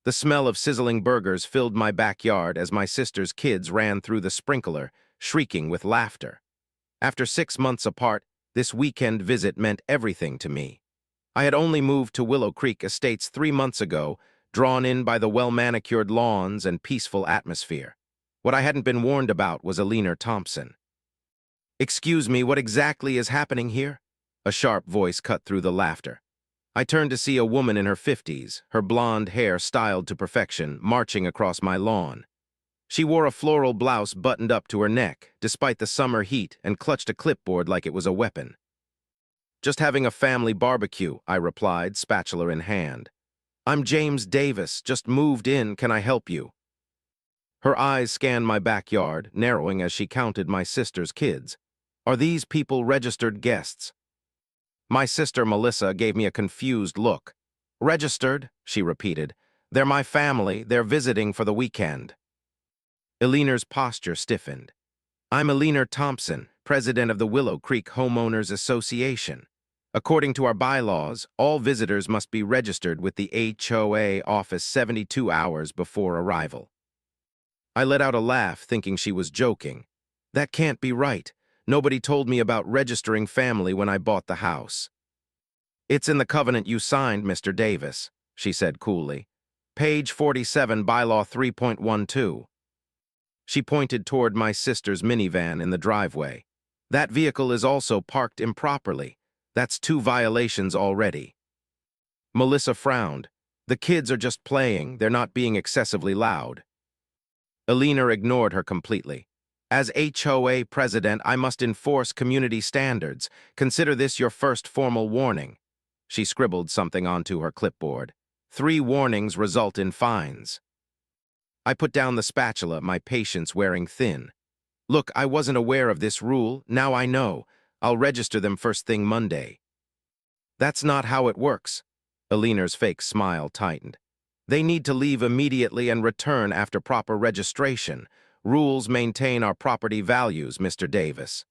The smell of sizzling burgers filled my backyard as my sister's kids ran through the sprinkler, shrieking with laughter. After 6 months apart, this weekend visit meant everything to me. I had only moved to Willow Creek Estates 3 months ago, drawn in by the well-manicured lawns and peaceful atmosphere. What I hadn't been warned about was Alina Thompson. "Excuse me, what exactly is happening here?" A sharp voice cut through the laughter. I turned to see a woman in her 50s, her blonde hair styled to perfection, marching across my lawn. She wore a floral blouse buttoned up to her neck, despite the summer heat, and clutched a clipboard like it was a weapon. "Just having a family barbecue," I replied, spatula in hand. "I'm James Davis, just moved in, can I help you?" Her eyes scanned my backyard, narrowing as she counted my sister's kids. "Are these people registered guests?" My sister Melissa gave me a confused look. "Registered," she repeated. "They're my family, they're visiting for the weekend." Alina's posture stiffened. "I'm Alina Thompson, president of the Willow Creek Homeowners Association. According to our bylaws, all visitors must be registered with the HOA office 72 hours before arrival." I let out a laugh, thinking she was joking. "That can't be right. Nobody told me about registering family when I bought the house." "It's in the covenant you signed, Mr. Davis," she said coolly. "Page 47, bylaw 3.12. She pointed toward my sister's minivan in the driveway. "That vehicle is also parked improperly. That's 2 violations already." Melissa frowned. "The kids are just playing, they're not being excessively loud." Alina ignored her completely. "As HOA president, I must enforce community standards. Consider this your first formal warning." She scribbled something onto her clipboard. 3 warnings result in fines." I put down the spatula, my patience wearing thin. "Look, I wasn't aware of this rule. Now I know. I'll register them first thing Monday." "That's not how it works." Alina's fake smile tightened. "They need to leave immediately and return after proper registration. Rules maintain our property values, Mr. Davis."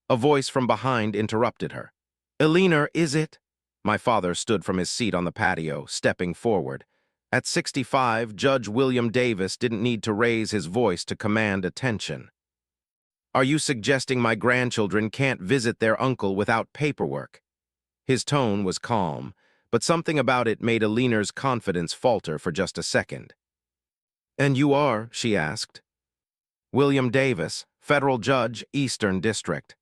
A voice from behind interrupted her. "Alina, is it?" My father stood from his seat on the patio, stepping forward. At 65, Judge William Davis didn't need to raise his voice to command attention. "Are you suggesting my grandchildren can't visit their uncle without paperwork?" His tone was calm, but something about it made Alina's confidence falter for just a second. "And you are?" she asked. "William Davis, federal judge, Eastern District."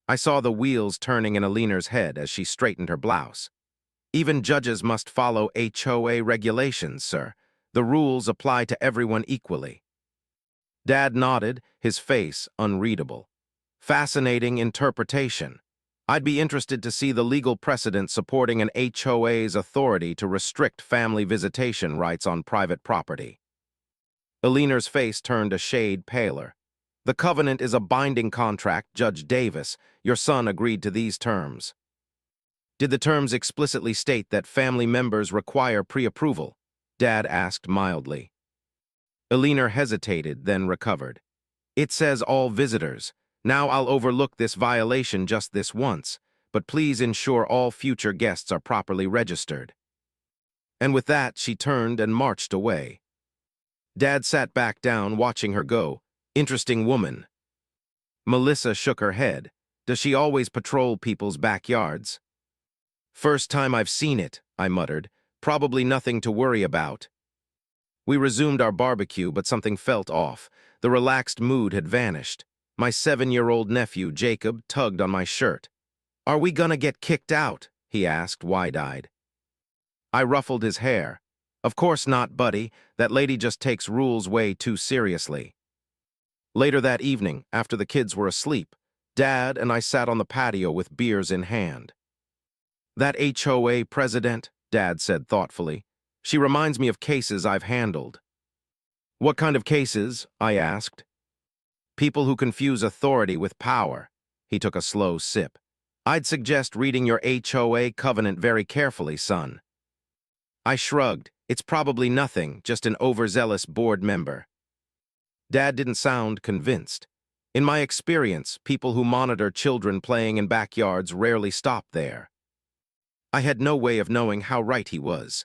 I saw the wheels turning in Alina's head as she straightened her blouse. "Even judges must follow HOA regulations, sir. The rules apply to everyone equally." Dad nodded, his face unreadable. "Fascinating interpretation. I'd be interested to see the legal precedent supporting an HOA's authority to restrict family visitation rights on private property." Alina's face turned a shade paler. "The covenant is a binding contract, Judge Davis. Your son agreed to these terms." "Did the terms explicitly state that family members require pre-approval?" Dad asked mildly. Alina hesitated, then recovered. "It says all visitors. Now I'll overlook this violation just this once, but please ensure all future guests are properly registered." And with that, she turned and marched away. Dad sat back down, watching her go. Interesting woman. Melissa shook her head. "Does she always patrol people's backyards?" "First time I've seen it," I muttered. "Probably nothing to worry about." We resumed our barbecue, but something felt off. The relaxed mood had vanished. My 7-year-old nephew, Jacob, tugged on my shirt. "Are we gonna get kicked out?" he asked, wide-eyed. I ruffled his hair. "Of course not, buddy. That lady just takes rules way too seriously." Later that evening, after the kids were asleep, Dad and I sat on the patio with beers in hand. "That HOA president," Dad said thoughtfully. "She reminds me of cases I've handled." "What kind of cases?" I asked. "People who confuse authority with power." He took a slow sip. "I'd suggest reading your HOA covenant very carefully, son." I shrugged. "It's probably nothing, just an overzealous board member." Dad didn't sound convinced. "In my experience, people who monitor children playing in backyards rarely stop there." I had no way of knowing how right he was.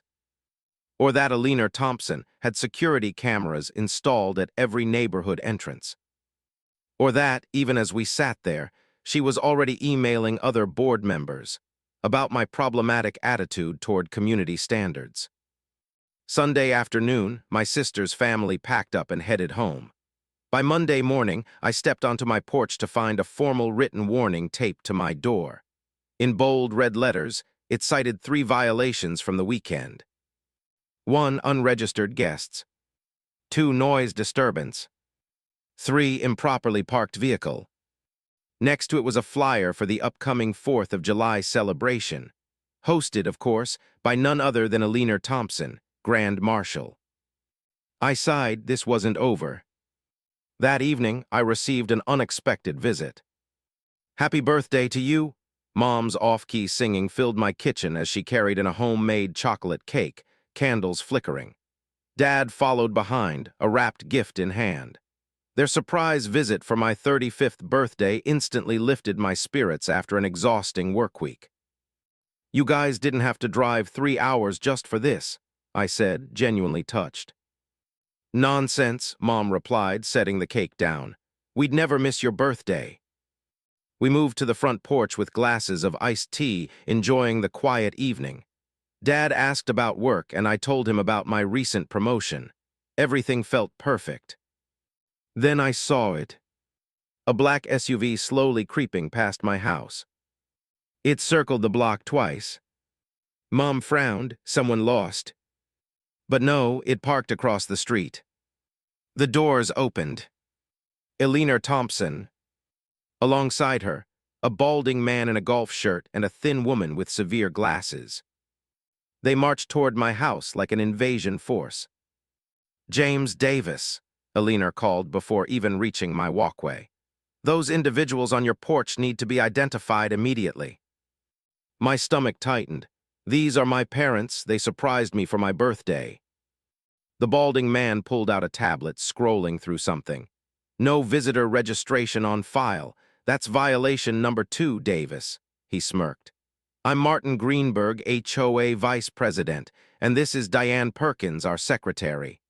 Or that Alina Thompson had security cameras installed at every neighborhood entrance. Or that, even as we sat there, she was already emailing other board members about my problematic attitude toward community standards. Sunday afternoon, my sister's family packed up and headed home. By Monday morning, I stepped onto my porch to find a formal written warning taped to my door. In bold red letters, it cited 3 violations from the weekend. 1. Unregistered guests. 2. Noise disturbance. 3. Improperly parked vehicle. Next to it was a flyer for the upcoming 4th of July celebration, hosted, of course, by none other than Alina Thompson, Grand Marshal. I sighed this wasn't over. That evening, I received an unexpected visit. "Happy birthday to you!" Mom's off-key singing filled my kitchen as she carried in a homemade chocolate cake, candles flickering. Dad followed behind, a wrapped gift in hand. Their surprise visit for my 35th birthday instantly lifted my spirits after an exhausting work week. "You guys didn't have to drive 3 hours just for this," I said, genuinely touched. "Nonsense," Mom replied, setting the cake down. "We'd never miss your birthday." We moved to the front porch with glasses of iced tea, enjoying the quiet evening. Dad asked about work, and I told him about my recent promotion. Everything felt perfect. Then I saw it. A black SUV slowly creeping past my house. It circled the block twice. Mom frowned, someone lost. But no, it parked across the street. The doors opened. Alina Thompson. Alongside her, a balding man in a golf shirt and a thin woman with severe glasses. They marched toward my house like an invasion force. "James Davis," Alina called before even reaching my walkway. "Those individuals on your porch need to be identified immediately." My stomach tightened. "These are my parents. They surprised me for my birthday." The balding man pulled out a tablet, scrolling through something. "No visitor registration on file. That's violation number 2, Davis," he smirked. "I'm Martin Greenberg, HOA Vice President, and this is Diane Perkins, our secretary."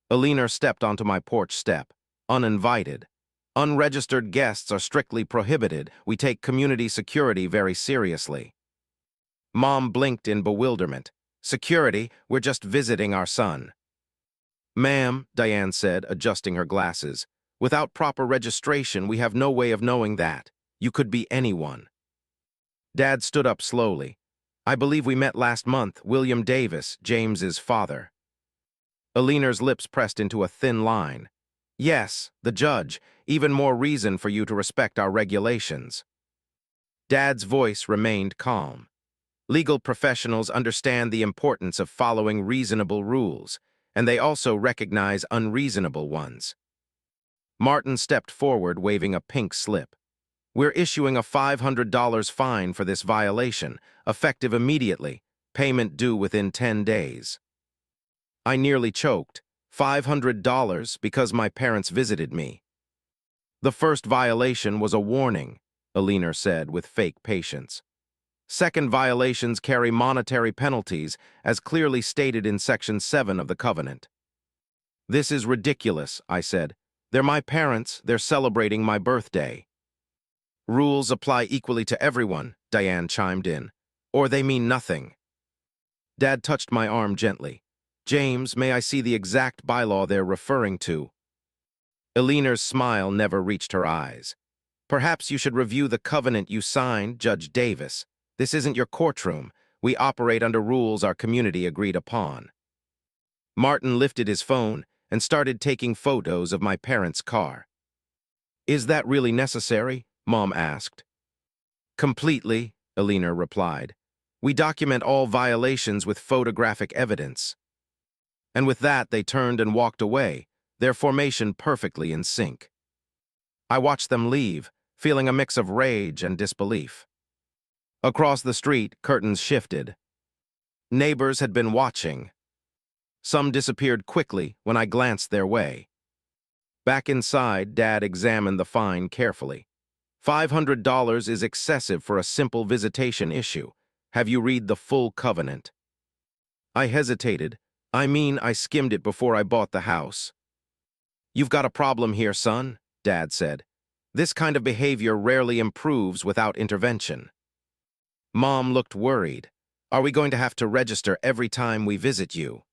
Alina stepped onto my porch step, uninvited. "Unregistered guests are strictly prohibited. We take community security very seriously." Mom blinked in bewilderment. "Security? We're just visiting our son." "Ma'am," Diane said, adjusting her glasses, "without proper registration, we have no way of knowing that. You could be anyone." Dad stood up slowly. "I believe we met last month, William Davis, James's father." Alina's lips pressed into a thin line. "Yes, the judge. Even more reason for you to respect our regulations." Dad's voice remained calm. "Legal professionals understand the importance of following reasonable rules, and they also recognize unreasonable ones." Martin stepped forward, waving a pink slip. "We're issuing a $500 fine for this violation, effective immediately, payment due within 10 days. I nearly choked. $500 because my parents visited me. "The first violation was a warning," Alina said with fake patience. "Second violations carry monetary penalties, as clearly stated in Section 7 of the Covenant." "This is ridiculous," I said. "They're my parents, they're celebrating my birthday." "Rules apply equally to everyone," Diane chimed in, "or they mean nothing." Dad touched my arm gently. "James, may I see the exact bylaw they're referring to?" Alina's smile never reached her eyes. "Perhaps you should review the covenant you signed, Judge Davis. This isn't your courtroom. We operate under rules our community agreed upon." Martin lifted his phone and started taking photos of my parents' car. "Is that really necessary?" Mom asked. "Completely," Alina replied. "We document all violations with photographic evidence." And with that, they turned and walked away, their formation perfectly in sync. I watched them leave, feeling a mix of rage and disbelief. Across the street, curtains shifted. Neighbors had been watching. Some disappeared quickly when I glanced their way. Back inside, Dad examined the fine carefully. $500 is excessive for a simple visitation issue. Have you read the full covenant?" I hesitated, I mean, I skimmed it before I bought the house. You've got a problem here, son, Dad said. This kind of behavior rarely improves without intervention. Mom looked worried. Are we going to have to register every time we visit you?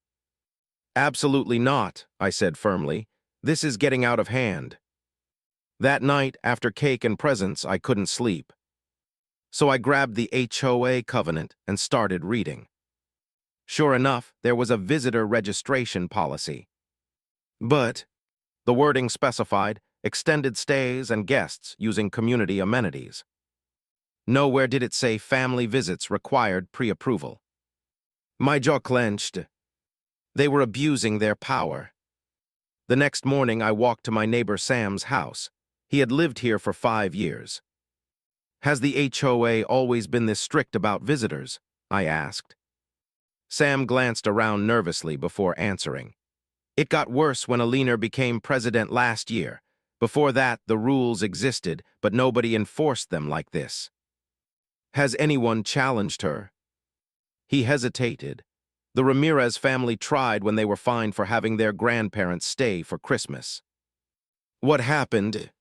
Absolutely not, I said firmly. This is getting out of hand. That night, after cake and presents, I couldn't sleep. So I grabbed the HOA covenant and started reading. Sure enough, there was a visitor registration policy. But the wording specified extended stays and guests using community amenities. Nowhere did it say family visits required pre-approval. My jaw clenched. They were abusing their power. The next morning, I walked to my neighbor Sam's house. He had lived here for 5 years. Has the HOA always been this strict about visitors? I asked. Sam glanced around nervously before answering. It got worse when Alina became president last year. Before that, the rules existed, but nobody enforced them like this. Has anyone challenged her? He hesitated. The Ramirez family tried when they were fined for having their grandparents stay for Christmas. What happened?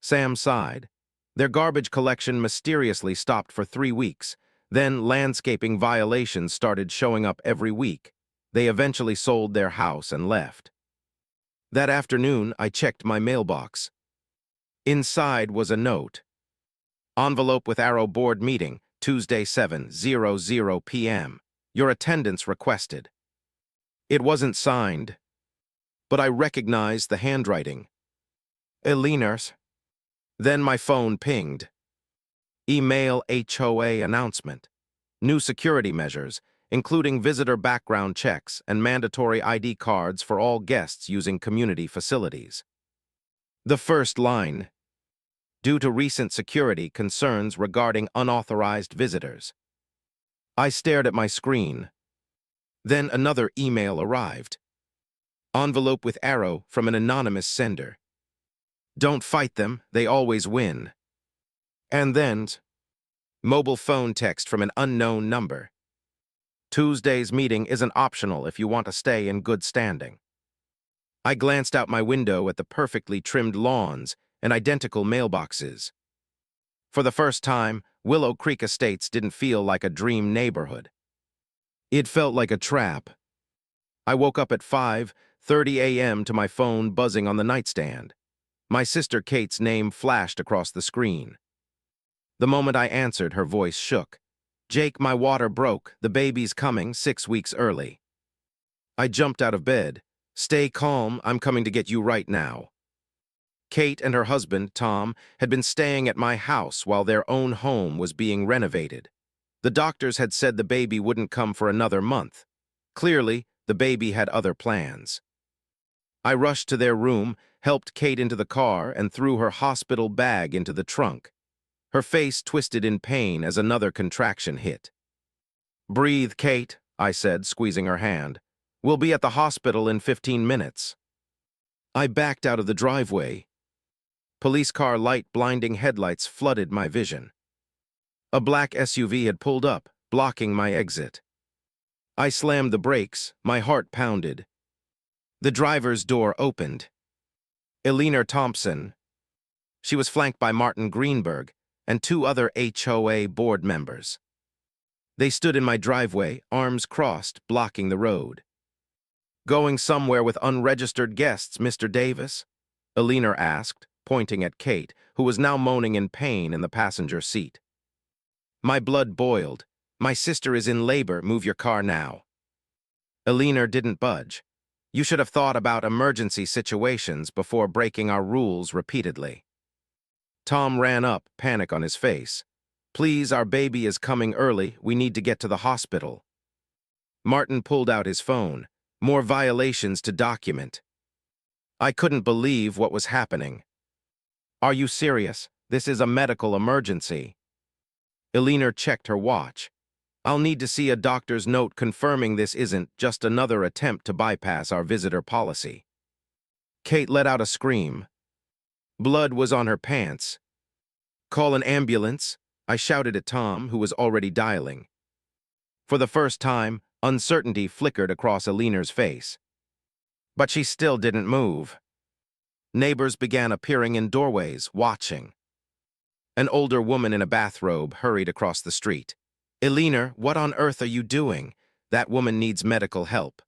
Sam sighed. Their garbage collection mysteriously stopped for 3 weeks. Then landscaping violations started showing up every week. They eventually sold their house and left. That afternoon, I checked my mailbox. Inside was a note. Envelope with arrow board meeting, Tuesday 7:00 p.m. Your attendance requested. It wasn't signed, but I recognized the handwriting. Alina's. Then my phone pinged. Email HOA announcement. New security measures, including visitor background checks and mandatory ID cards for all guests using community facilities. The first line. Due to recent security concerns regarding unauthorized visitors. I stared at my screen. Then another email arrived. Envelope with arrow from an anonymous sender. Don't fight them, they always win. And then, mobile phone text from an unknown number. Tuesday's meeting isn't optional if you want to stay in good standing. I glanced out my window at the perfectly trimmed lawns and identical mailboxes. For the first time, Willow Creek Estates didn't feel like a dream neighborhood. It felt like a trap. I woke up at 5:30 a.m. to my phone buzzing on the nightstand. My sister Kate's name flashed across the screen. The moment I answered, her voice shook. Jake, my water broke. The baby's coming 6 weeks early. I jumped out of bed. Stay calm, I'm coming to get you right now. Kate and her husband, Tom, had been staying at my house while their own home was being renovated. The doctors had said the baby wouldn't come for another month. Clearly, the baby had other plans. I rushed to their room, helped Kate into the car, and threw her hospital bag into the trunk. Her face twisted in pain as another contraction hit. Breathe, Kate, I said, squeezing her hand. We'll be at the hospital in 15 minutes. I backed out of the driveway. Police car light blinding headlights flooded my vision. A black SUV had pulled up, blocking my exit. I slammed the brakes, my heart pounded. The driver's door opened. Alina Thompson. She was flanked by Martin Greenberg and 2 other HOA board members. They stood in my driveway, arms crossed, blocking the road. Going somewhere with unregistered guests, Mr. Davis? Alina asked, pointing at Kate, who was now moaning in pain in the passenger seat. My blood boiled. My sister is in labor, move your car now. Alina didn't budge. You should have thought about emergency situations before breaking our rules repeatedly. Tom ran up, panic on his face. Please, our baby is coming early. We need to get to the hospital. Martin pulled out his phone. More violations to document. I couldn't believe what was happening. Are you serious? This is a medical emergency. Alina checked her watch. I'll need to see a doctor's note confirming this isn't just another attempt to bypass our visitor policy. Kate let out a scream. Blood was on her pants. Call an ambulance, I shouted at Tom, who was already dialing. For the first time, Uncertainty flickered across Alina's face. But she still didn't move. Neighbors began appearing in doorways, watching. An older woman in a bathrobe hurried across the street. "Alina, what on earth are you doing? That woman needs medical help."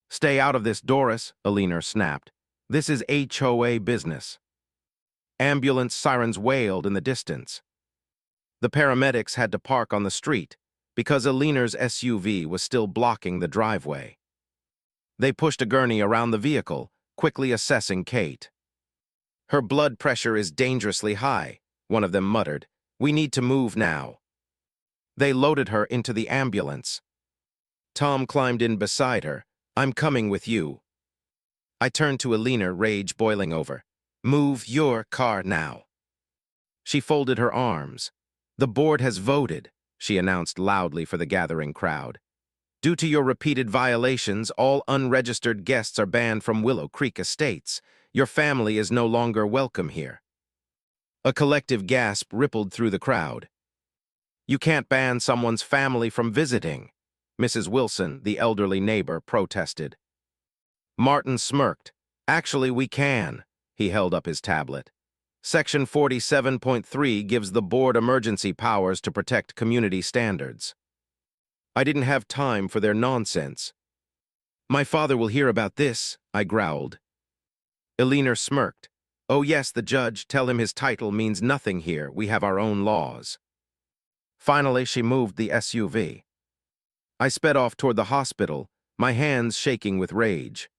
"Stay out of this, Doris," Alina snapped. "This is HOA business." Ambulance sirens wailed in the distance. The paramedics had to park on the street because Alina's SUV was still blocking the driveway. They pushed a gurney around the vehicle, quickly assessing Kate. "Her blood pressure is dangerously high," one of them muttered. "We need to move now." They loaded her into the ambulance. Tom climbed in beside her. "I'm coming with you." I turned to Alina, rage boiling over. "Move your car now." She folded her arms. "The board has voted," she announced loudly for the gathering crowd. "Due to your repeated violations, all unregistered guests are banned from Willow Creek Estates. Your family is no longer welcome here." A collective gasp rippled through the crowd. "You can't ban someone's family from visiting," Mrs. Wilson, the elderly neighbor, protested. Martin smirked. "Actually, we can." He held up his tablet. "Section 47.3 gives the board emergency powers to protect community standards." I didn't have time for their nonsense. "My father will hear about this," I growled. Alina smirked. "Oh yes, the judge, tell him his title means nothing here. We have our own laws." Finally, she moved the SUV. I sped off toward the hospital, my hands shaking with rage.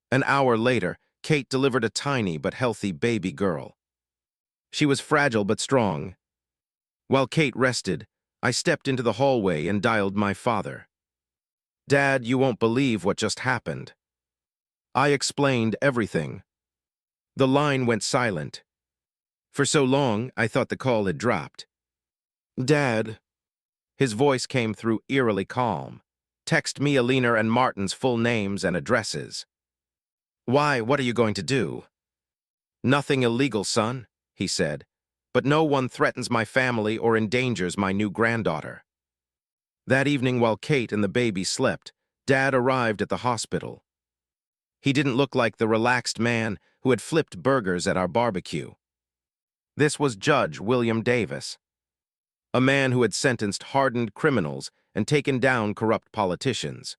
An hour later, Kate delivered a tiny but healthy baby girl. She was fragile but strong. While Kate rested, I stepped into the hallway and dialed my father. "Dad, you won't believe what just happened." I explained everything. The line went silent. For so long, I thought the call had dropped. "Dad," his voice came through eerily calm. "Text me Alina and Martin's full names and addresses." "Why, what are you going to do?" "Nothing illegal, son," he said, "but no one threatens my family or endangers my new granddaughter." That evening, while Kate and the baby slept, Dad arrived at the hospital. He didn't look like the relaxed man who had flipped burgers at our barbecue. This was Judge William Davis, a man who had sentenced hardened criminals and taken down corrupt politicians.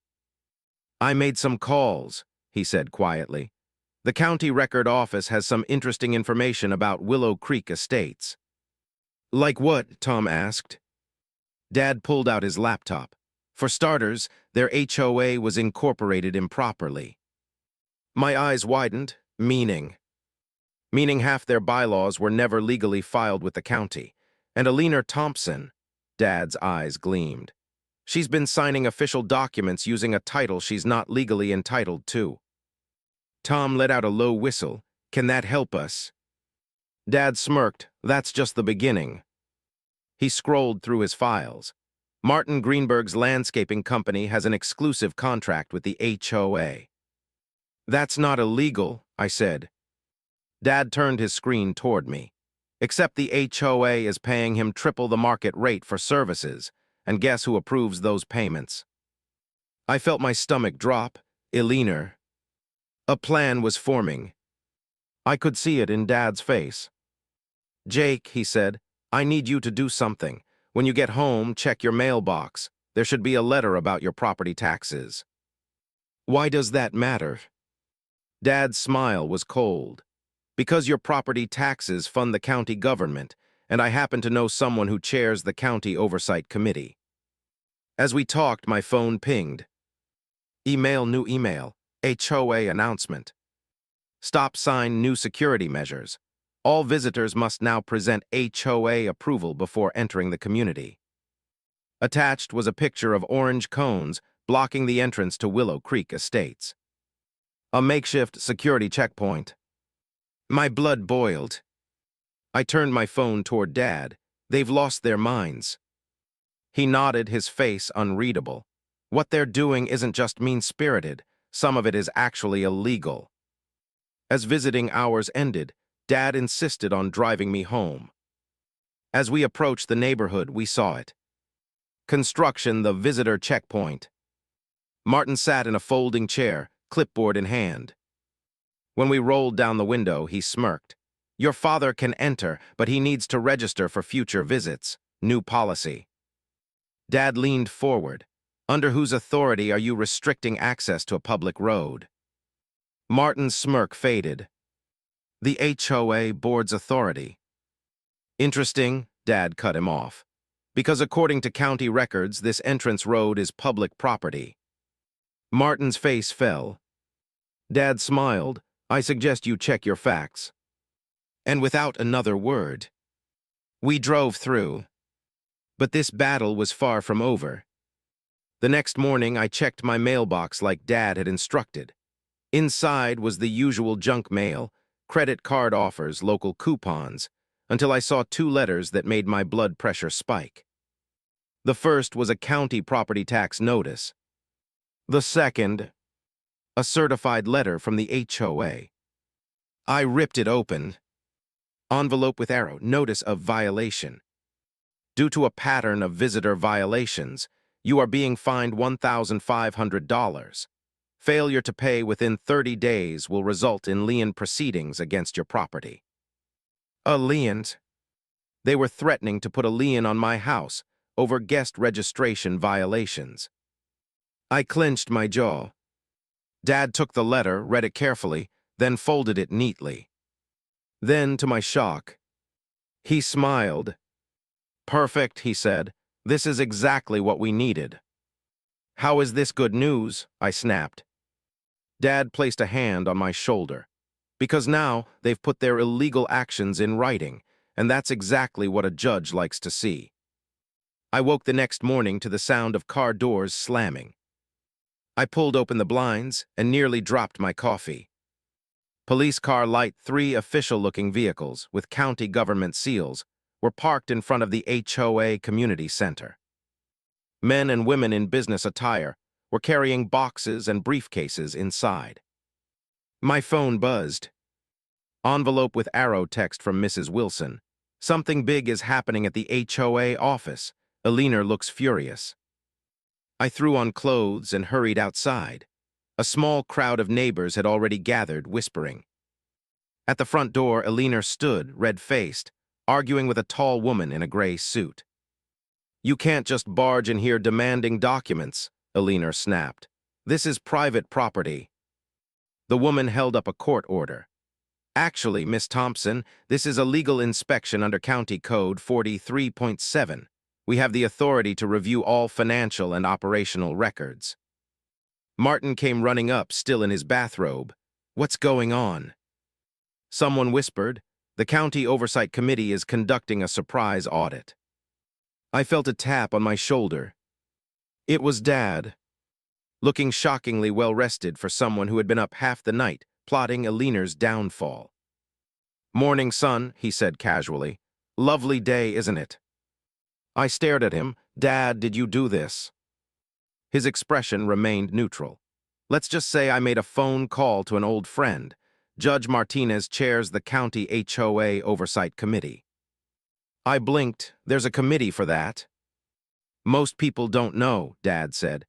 "I made some calls," he said quietly. "The county record office has some interesting information about Willow Creek Estates." "Like what?" Tom asked. Dad pulled out his laptop. "For starters, their HOA was incorporated improperly." My eyes widened. Meaning half their bylaws were never legally filed with the county. And Alina Thompson, Dad's eyes gleamed. She's been signing official documents using a title she's not legally entitled to. Tom let out a low whistle. "Can that help us?" Dad smirked. "That's just the beginning." He scrolled through his files. Martin Greenberg's landscaping company has an exclusive contract with the HOA. "That's not illegal," I said. Dad turned his screen toward me. "Except the HOA is paying him triple the market rate for services, and guess who approves those payments?" I felt my stomach drop. Alina. A plan was forming. I could see it in Dad's face. "Jake," he said, "I need you to do something. When you get home, check your mailbox. There should be a letter about your property taxes." "Why does that matter?" Dad's smile was cold. "Because your property taxes fund the county government, and I happen to know someone who chairs the county oversight committee." As we talked, my phone pinged. New email, HOA announcement. Stop sign new security measures. All visitors must now present HOA approval before entering the community. Attached was a picture of orange cones blocking the entrance to Willow Creek Estates. A makeshift security checkpoint. My blood boiled. I turned my phone toward Dad. "They've lost their minds." He nodded, his face unreadable. "What they're doing isn't just mean-spirited. Some of it is actually illegal." As visiting hours ended, Dad insisted on driving me home. As we approached the neighborhood, we saw it. Construction, the visitor checkpoint. Martin sat in a folding chair, clipboard in hand. When we rolled down the window, he smirked. Your father can enter, but he needs to register for future visits. New policy. Dad leaned forward. Under whose authority are you restricting access to a public road? Martin's smirk faded. The HOA board's authority. Interesting, Dad cut him off. Because according to county records, this entrance road is public property. Martin's face fell. Dad smiled. I suggest you check your facts. And without another word, we drove through. But this battle was far from over. The next morning, I checked my mailbox like Dad had instructed. Inside was the usual junk mail, credit card offers, local coupons, until I saw two letters that made my blood pressure spike. The first was a county property tax notice. The second, a certified letter from the HOA. I ripped it open. Envelope with arrow, notice of violation. Due to a pattern of visitor violations, you are being fined $1,500. Failure to pay within 30 days will result in lien proceedings against your property. A lien? They were threatening to put a lien on my house over guest registration violations. I clenched my jaw. Dad took the letter, read it carefully, then folded it neatly. Then, to my shock, he smiled. Perfect, he said. This is exactly what we needed. How is this good news? I snapped. Dad placed a hand on my shoulder. Because now they've put their illegal actions in writing, and that's exactly what a judge likes to see. I woke the next morning to the sound of car doors slamming. I pulled open the blinds and nearly dropped my coffee. Police car light, 3 official-looking vehicles with county government seals were parked in front of the HOA Community Center. Men and women in business attire were carrying boxes and briefcases inside. My phone buzzed. Envelope with arrow text from Mrs. Wilson. Something big is happening at the HOA office. Alina looks furious. I threw on clothes and hurried outside. A small crowd of neighbors had already gathered, whispering. At the front door, Alina stood, red-faced, arguing with a tall woman in a gray suit. You can't just barge in here demanding documents, Alina snapped. This is private property. The woman held up a court order. Actually, Miss Thompson, this is a legal inspection under County Code 43.7. We have the authority to review all financial and operational records. Martin came running up, still in his bathrobe. What's going on? Someone whispered, the County Oversight Committee is conducting a surprise audit. I felt a tap on my shoulder. It was Dad, looking shockingly well-rested for someone who had been up half the night, plotting Alina's downfall. Morning, son, he said casually. Lovely day, isn't it? I stared at him. Dad, did you do this? His expression remained neutral. Let's just say I made a phone call to an old friend. Judge Martinez chairs the County HOA Oversight Committee. I blinked. There's a committee for that. Most people don't know, Dad said.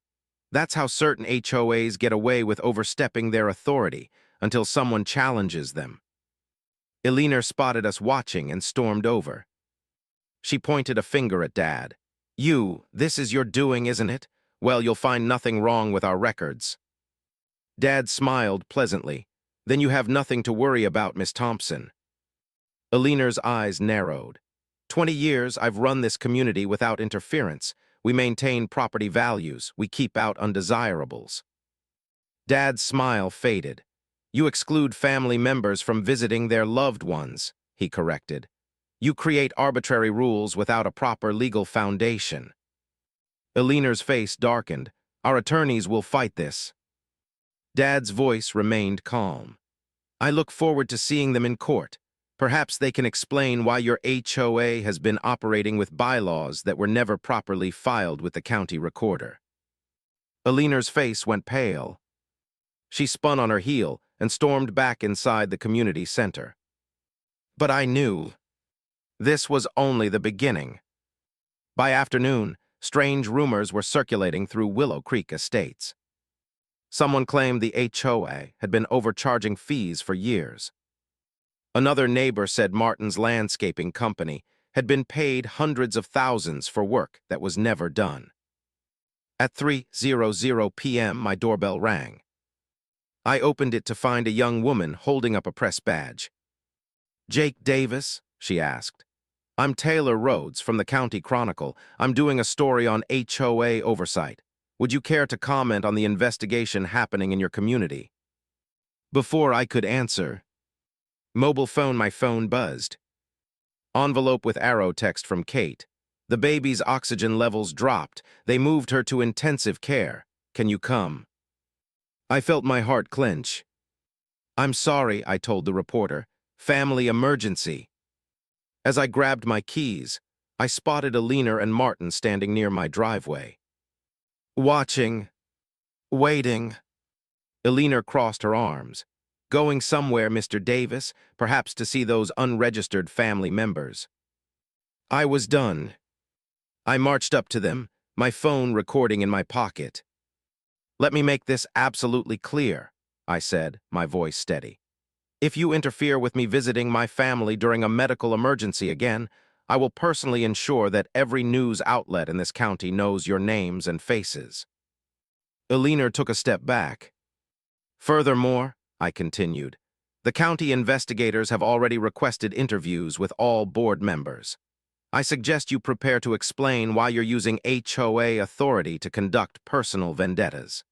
That's how certain HOAs get away with overstepping their authority until someone challenges them. Alina spotted us watching and stormed over. She pointed a finger at Dad. You, this is your doing, isn't it? Well, you'll find nothing wrong with our records. Dad smiled pleasantly. Then you have nothing to worry about, Miss Thompson. Alina's eyes narrowed. 20 years I've run this community without interference. We maintain property values. We keep out undesirables. Dad's smile faded. You exclude family members from visiting their loved ones, he corrected. You create arbitrary rules without a proper legal foundation. Alina's face darkened. Our attorneys will fight this. Dad's voice remained calm. I look forward to seeing them in court. Perhaps they can explain why your HOA has been operating with bylaws that were never properly filed with the county recorder. Alina's face went pale. She spun on her heel and stormed back inside the community center. But I knew. This was only the beginning. By afternoon, strange rumors were circulating through Willow Creek Estates. Someone claimed the HOA had been overcharging fees for years. Another neighbor said Martin's landscaping company had been paid hundreds of thousands for work that was never done. At 3:00 p.m., my doorbell rang. I opened it to find a young woman holding up a press badge. "Jake Davis?" she asked. "I'm Taylor Rhodes from the County Chronicle. I'm doing a story on HOA oversight. Would you care to comment on the investigation happening in your community?" Before I could answer, my phone buzzed. Envelope with arrow text from Kate. "The baby's oxygen levels dropped. They moved her to intensive care. Can you come?" I felt my heart clench. "I'm sorry," I told the reporter. "Family emergency." As I grabbed my keys, I spotted Alina and Martin standing near my driveway. "Watching. Waiting." Alina crossed her arms. "Going somewhere, Mr. Davis, perhaps to see those unregistered family members." I was done. I marched up to them, my phone recording in my pocket. "Let me make this absolutely clear," I said, my voice steady. "If you interfere with me visiting my family during a medical emergency again, I will personally ensure that every news outlet in this county knows your names and faces." Alina took a step back. "Furthermore," I continued, "the county investigators have already requested interviews with all board members. I suggest you prepare to explain why you're using HOA authority to conduct personal vendettas."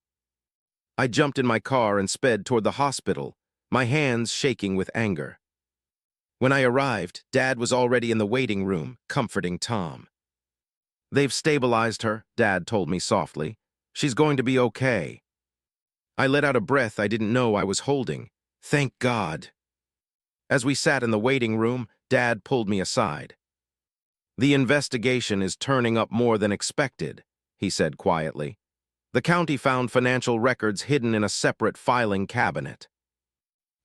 I jumped in my car and sped toward the hospital, my hands shaking with anger. When I arrived, Dad was already in the waiting room, comforting Tom. "They've stabilized her," Dad told me softly. "She's going to be okay." I let out a breath I didn't know I was holding. Thank God. As we sat in the waiting room, Dad pulled me aside. "The investigation is turning up more than expected," he said quietly. "The county found financial records hidden in a separate filing cabinet.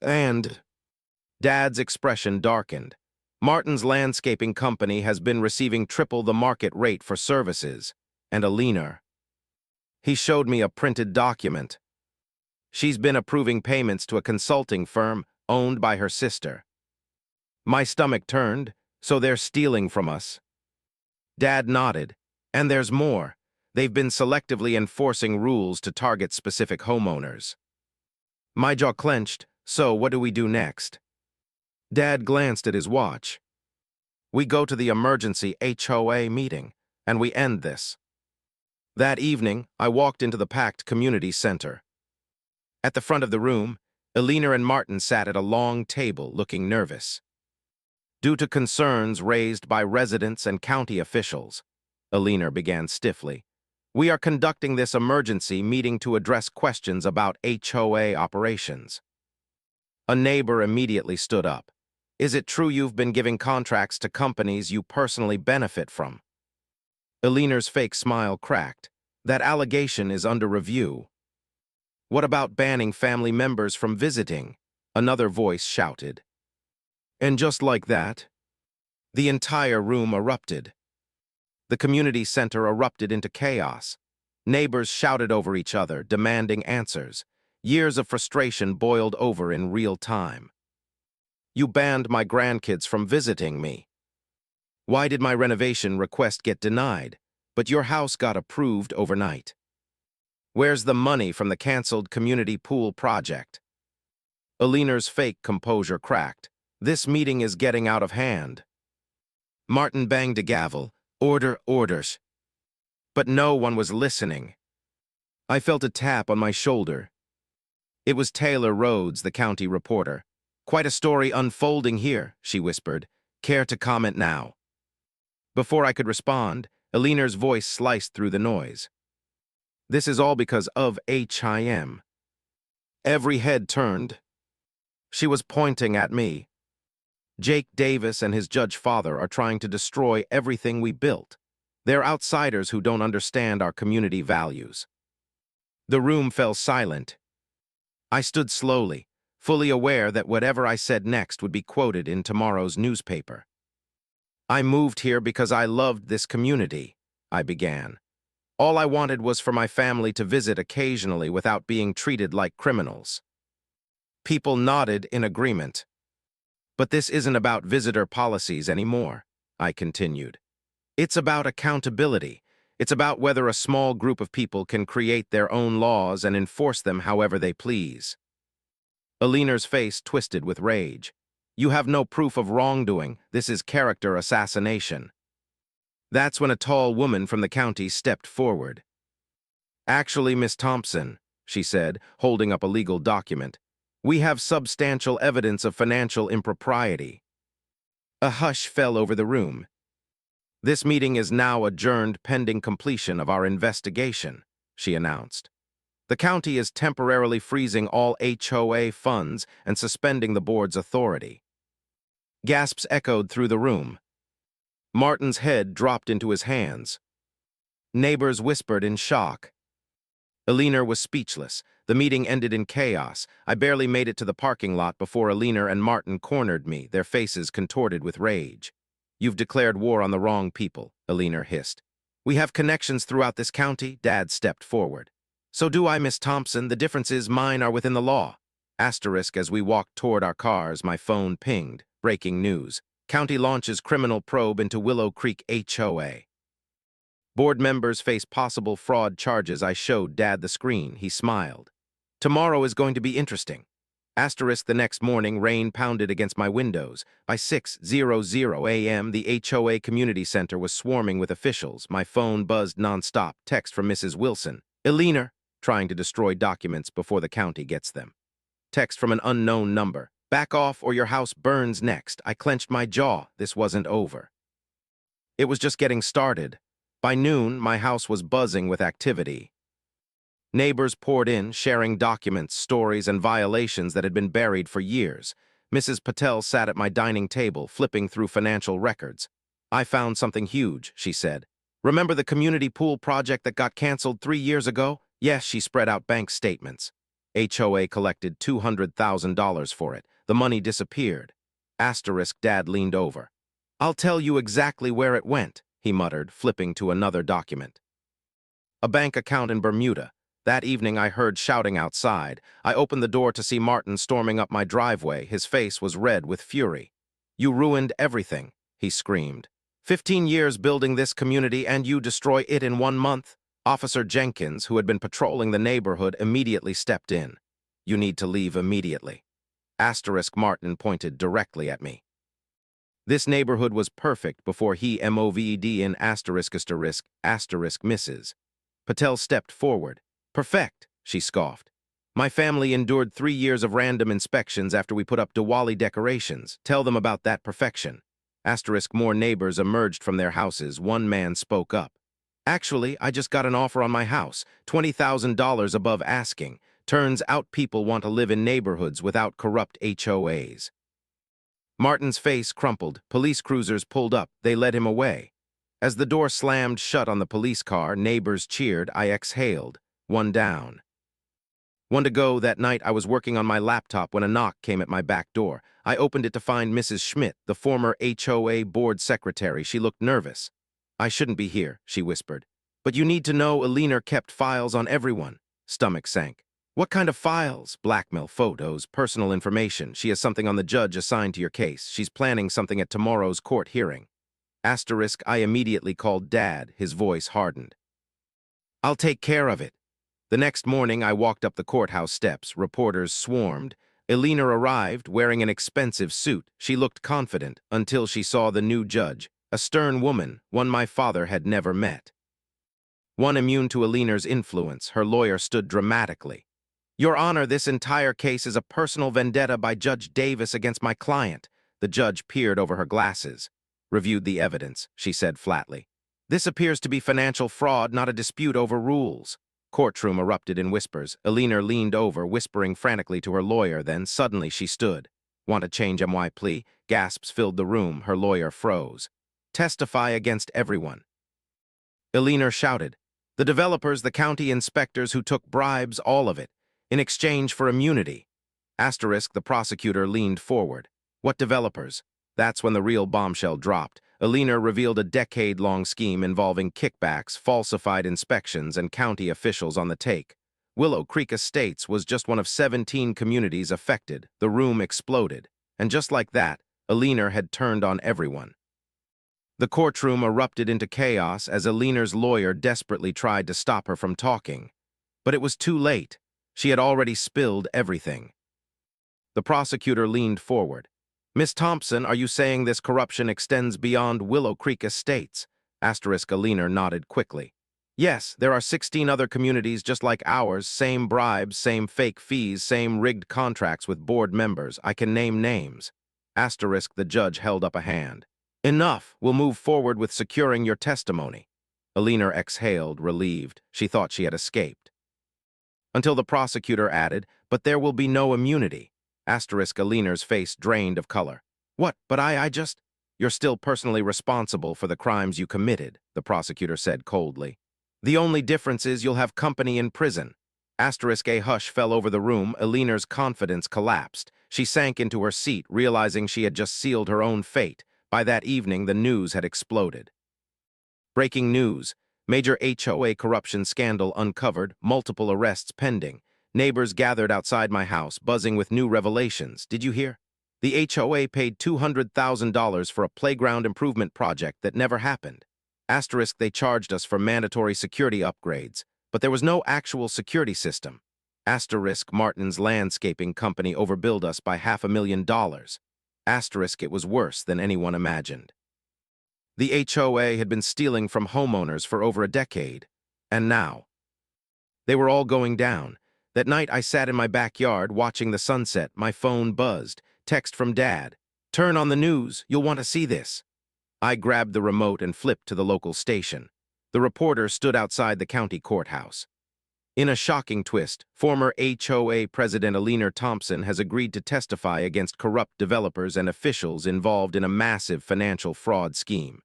And—" Dad's expression darkened. "Martin's landscaping company has been receiving triple the market rate for services, and Alina." He showed me a printed document. "She's been approving payments to a consulting firm owned by her sister." My stomach turned. "So they're stealing from us." Dad nodded. "And there's more. They've been selectively enforcing rules to target specific homeowners." My jaw clenched. "So what do we do next?" Dad glanced at his watch. "We go to the emergency HOA meeting, and we end this." That evening, I walked into the packed community center. At the front of the room, Alina and Martin sat at a long table looking nervous. "Due to concerns raised by residents and county officials," Alina began stiffly, "we are conducting this emergency meeting to address questions about HOA operations." A neighbor immediately stood up. "Is it true you've been giving contracts to companies you personally benefit from?" Alina's fake smile cracked. "That allegation is under review." "What about banning family members from visiting?" Another voice shouted. And just like that, the entire room erupted. The community center erupted into chaos. Neighbors shouted over each other, demanding answers. Years of frustration boiled over in real time. "You banned my grandkids from visiting me. Why did my renovation request get denied, but your house got approved overnight? Where's the money from the canceled community pool project?" Alina's fake composure cracked. "This meeting is getting out of hand." Martin banged a gavel. "Order, orders." But no one was listening. I felt a tap on my shoulder. It was Taylor Rhodes, the county reporter. "Quite a story unfolding here," she whispered. "Care to comment now?" Before I could respond, Alina's voice sliced through the noise. "This is all because of HIM." Every head turned. She was pointing at me. "Jake Davis and his judge father are trying to destroy everything we built. They're outsiders who don't understand our community values." The room fell silent. I stood slowly, fully aware that whatever I said next would be quoted in tomorrow's newspaper. "I moved here because I loved this community. I began. All I wanted was for my family to visit occasionally without being treated like criminals. People nodded in agreement. But this isn't about visitor policies anymore, I continued. It's about accountability. It's about whether a small group of people can create their own laws and enforce them however they please. Aliner's face twisted with rage. You have no proof of wrongdoing. This is character assassination. That's when a tall woman from the county stepped forward. Actually, Miss Thompson, she said, holding up a legal document, we have substantial evidence of financial impropriety. A hush fell over the room. This meeting is now adjourned pending completion of our investigation, she announced. The county is temporarily freezing all HOA funds and suspending the board's authority. Gasps echoed through the room. Martin's head dropped into his hands. Neighbors whispered in shock. Aliner was speechless. The meeting ended in chaos. I barely made it to the parking lot before Aliner and Martin cornered me, their faces contorted with rage. You've declared war on the wrong people, Aliner hissed. We have connections throughout this county, Dad stepped forward. So do I, Miss Thompson. The difference is mine are within the law. Asterisk as we walked toward our cars, my phone pinged. Breaking news. County launches criminal probe into Willow Creek HOA. Board members face possible fraud charges. I showed Dad the screen. He smiled. Tomorrow is going to be interesting. Asterisk the next morning, rain pounded against my windows. By 6:00 a.m., the HOA Community Center was swarming with officials. My phone buzzed nonstop. Text from Mrs. Wilson. Aliner, trying to destroy documents before the county gets them. Text from an unknown number. Back off or your house burns next. I clenched my jaw. This wasn't over. It was just getting started. By noon, my house was buzzing with activity. Neighbors poured in, sharing documents, stories, and violations that had been buried for years. Mrs. Patel sat at my dining table, flipping through financial records. I found something huge, she said. Remember the community pool project that got canceled 3 years ago? Yes, she spread out bank statements. HOA collected $200,000 for it. The money disappeared. Asterisk, Dad leaned over. I'll tell you exactly where it went, he muttered, flipping to another document. A bank account in Bermuda. That evening I heard shouting outside. I opened the door to see Martin storming up my driveway. His face was red with fury. You ruined everything, he screamed. 15 years building this community and you destroy it in 1 month? Officer Jenkins, who had been patrolling the neighborhood, immediately stepped in. You need to leave immediately. Asterisk Martin pointed directly at me. This neighborhood was perfect before he moved in asterisk misses. Patel stepped forward. Perfect, she scoffed. My family endured 3 years of random inspections after we put up Diwali decorations. Tell them about that perfection. Asterisk more neighbors emerged from their houses. One man spoke up. Actually, I just got an offer on my house, $20,000 above asking. Turns out people want to live in neighborhoods without corrupt HOAs. Martin's face crumpled. Police cruisers pulled up. They led him away. As the door slammed shut on the police car, neighbors cheered. I exhaled. 1 down. 1 to go. That night I was working on my laptop when a knock came at my back door. I opened it to find Mrs. Schmidt, the former HOA board secretary. She looked nervous. I shouldn't be here, she whispered. But you need to know Aliner kept files on everyone. Stomach sank. What kind of files? Blackmail, photos, personal information. She has something on the judge assigned to your case. She's planning something at tomorrow's court hearing. Asterisk, I immediately called Dad. His voice hardened. I'll take care of it. The next morning, I walked up the courthouse steps. Reporters swarmed. Aliner arrived, wearing an expensive suit. She looked confident until she saw the new judge, a stern woman, one my father had never met. One immune to Aliner's influence, her lawyer stood dramatically. Your Honor, this entire case is a personal vendetta by Judge Davis against my client. The judge peered over her glasses. Reviewed the evidence, she said flatly. This appears to be financial fraud, not a dispute over rules. Courtroom erupted in whispers. Aliner leaned over, whispering frantically to her lawyer, then suddenly she stood. Want to change my plea? Gasps filled the room. Her lawyer froze. Testify against everyone. Aliner shouted. The developers, the county inspectors who took bribes, all of it, in exchange for immunity. Asterisk, the prosecutor leaned forward. What developers? That's when the real bombshell dropped. Alina revealed a decade-long scheme involving kickbacks, falsified inspections, and county officials on the take. Willow Creek Estates was just one of 17 communities affected. The room exploded. And just like that, Alina had turned on everyone. The courtroom erupted into chaos as Alina's lawyer desperately tried to stop her from talking. But it was too late. She had already spilled everything. The prosecutor leaned forward. "Miss Thompson, are you saying this corruption extends beyond Willow Creek Estates?" Alina nodded quickly. "Yes, there are 16 other communities just like ours, same bribes, same fake fees, same rigged contracts with board members. I can name names." The judge held up a hand. "Enough. We'll move forward with securing your testimony." Alina exhaled, relieved. She thought she had escaped. Until the prosecutor added, "But there will be no immunity." Alina's face drained of color. "What? But I just—" "You're still personally responsible for the crimes you committed," the prosecutor said coldly. "The only difference is you'll have company in prison." A hush fell over the room. Alina's confidence collapsed. She sank into her seat, realizing she had just sealed her own fate. By that evening, the news had exploded. Breaking news. Major HOA corruption scandal uncovered, multiple arrests pending. Neighbors gathered outside my house, buzzing with new revelations. Did you hear? The HOA paid $200,000 for a playground improvement project that never happened. They charged us for mandatory security upgrades, but there was no actual security system. Martin's landscaping company overbilled us by $500,000. It was worse than anyone imagined. The HOA had been stealing from homeowners for over a decade, and now they were all going down. That night I sat in my backyard watching the sunset. My phone buzzed. Text from Dad. "Turn on the news. You'll want to see this." I grabbed the remote and flipped to the local station. The reporter stood outside the county courthouse. In a shocking twist, former HOA President Alina Thompson has agreed to testify against corrupt developers and officials involved in a massive financial fraud scheme.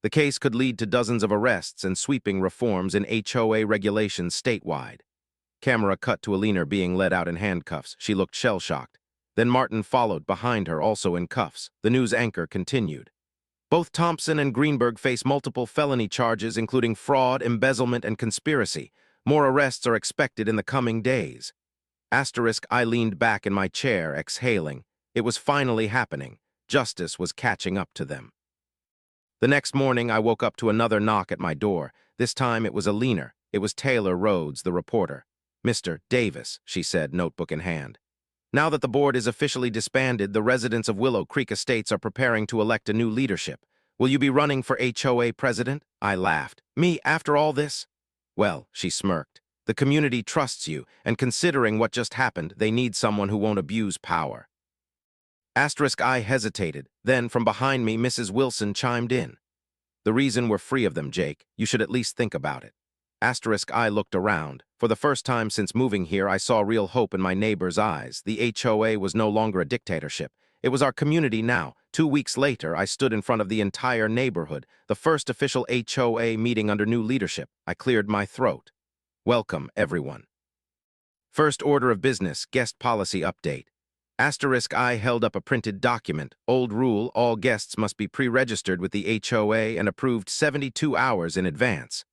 The case could lead to dozens of arrests and sweeping reforms in HOA regulations statewide. Camera cut to Alina being led out in handcuffs. She looked shell-shocked. Then Martin followed behind her, also in cuffs. The news anchor continued. Both Thompson and Greenberg face multiple felony charges, including fraud, embezzlement, and conspiracy. More arrests are expected in the coming days. I leaned back in my chair, exhaling. It was finally happening. Justice was catching up to them. The next morning, I woke up to another knock at my door. This time, it was Alina. It was Taylor Rhodes, the reporter. "Mr. Davis," she said, notebook in hand. "Now that the board is officially disbanded, the residents of Willow Creek Estates are preparing to elect a new leadership. Will you be running for HOA president?" I laughed. "Me, after all this?" "Well," she smirked, "the community trusts you, and considering what just happened, they need someone who won't abuse power." I hesitated. Then, from behind me, Mrs. Wilson chimed in. "The reason we're free of them, Jake. You should at least think about it." I looked around. For the first time since moving here, I saw real hope in my neighbor's eyes. The HOA was no longer a dictatorship. It was our community now. 2 weeks later, I stood in front of the entire neighborhood, the first official HOA meeting under new leadership. I cleared my throat. "Welcome, everyone." First order of business, guest policy update. I held up a printed document. Old rule, all guests must be pre-registered with the HOA and approved 72 hours in advance.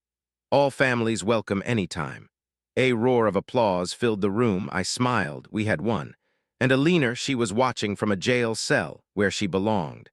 All families welcome anytime. A roar of applause filled the room. I smiled. We had won. And Alina, she was watching from a jail cell where she belonged.